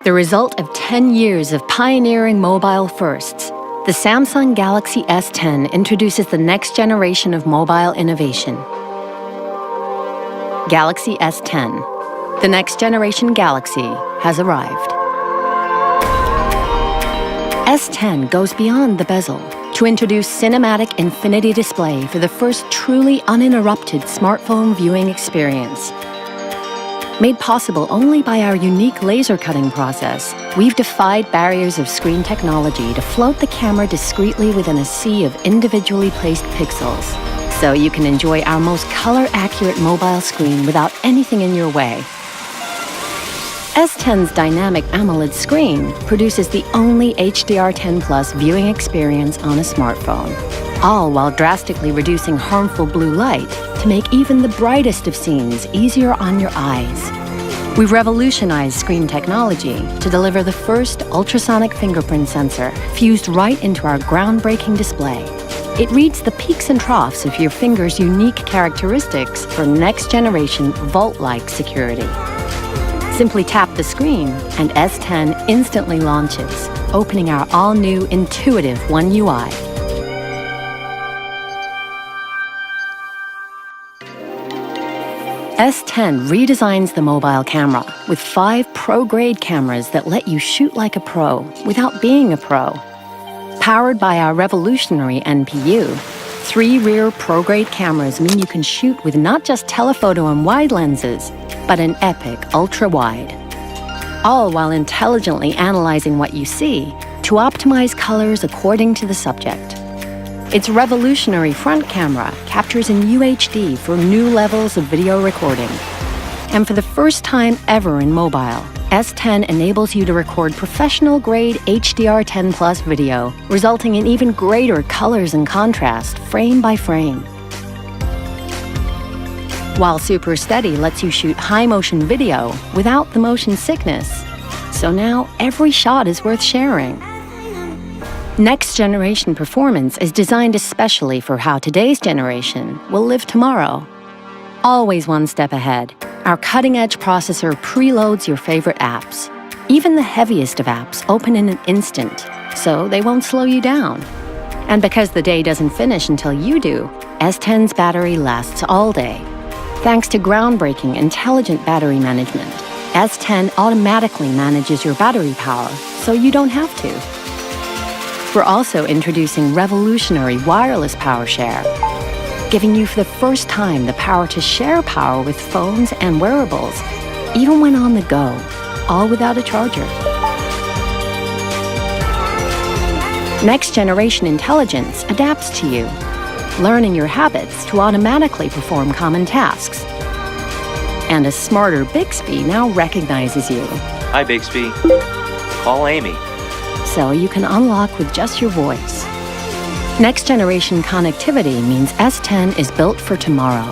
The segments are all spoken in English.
The result of 10 years of pioneering mobile firsts, the Samsung Galaxy S10 introduces the next generation of mobile innovation. Galaxy S10. The next generation Galaxy has arrived. S10 goes beyond the bezel to introduce cinematic infinity display for the first truly uninterrupted smartphone viewing experience. Made possible only by our unique laser cutting process, we've defied barriers of screen technology to float the camera discreetly within a sea of individually placed pixels, so you can enjoy our most color-accurate mobile screen without anything in your way. S10's dynamic AMOLED screen produces the only HDR10+ viewing experience on a smartphone, all while drastically reducing harmful blue light to make even the brightest of scenes easier on your eyes. We've revolutionized screen technology to deliver the first ultrasonic fingerprint sensor fused right into our groundbreaking display. It reads the peaks and troughs of your finger's unique characteristics for next-generation vault-like security. Simply tap the screen, and S10 instantly launches, opening our all-new intuitive One UI. S10 redesigns the mobile camera with 5 pro-grade cameras that let you shoot like a pro without being a pro. Powered by our revolutionary NPU, 3 rear pro-grade cameras mean you can shoot with not just telephoto and wide lenses, but an epic ultra-wide. All while intelligently analyzing what you see to optimize colors according to the subject. Its revolutionary front camera captures in UHD for new levels of video recording. And for the first time ever in mobile, S10 enables you to record professional-grade HDR10+ video, resulting in even greater colors and contrast, frame by frame. While Super Steady lets you shoot high-motion video without the motion sickness. So now every shot is worth sharing. Next-generation performance is designed especially for how today's generation will live tomorrow. Always one step ahead, our cutting-edge processor preloads your favorite apps. Even the heaviest of apps open in an instant, so they won't slow you down. And because the day doesn't finish until you do, S10's battery lasts all day. Thanks to groundbreaking intelligent battery management, S10 automatically manages your battery power, so you don't have to. We're also introducing revolutionary wireless power share, giving you for the first time the power to share power with phones and wearables, even when on the go, all without a charger. Next-generation intelligence adapts to you, learning your habits to automatically perform common tasks. And a smarter Bixby now recognizes you. Hi, Bixby. Call Amy. So you can unlock with just your voice. Next-generation connectivity means S10 is built for tomorrow.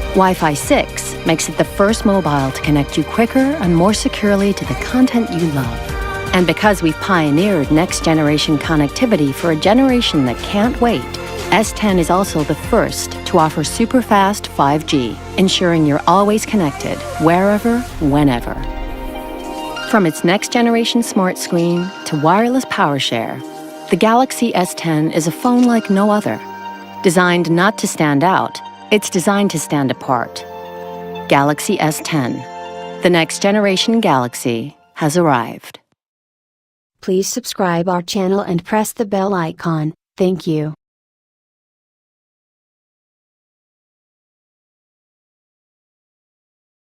Wi-Fi 6 makes it the first mobile to connect you quicker and more securely to the content you love. And because we've pioneered next-generation connectivity for a generation that can't wait, S10 is also the first to offer super-fast 5G, ensuring you're always connected, wherever, whenever. From its next-generation smart screen to wireless power share, the Galaxy S10 is a phone like no other. Designed not to stand out, it's designed to stand apart. Galaxy S10. The next-generation Galaxy has arrived. Please subscribe our channel and press the bell icon. Thank you.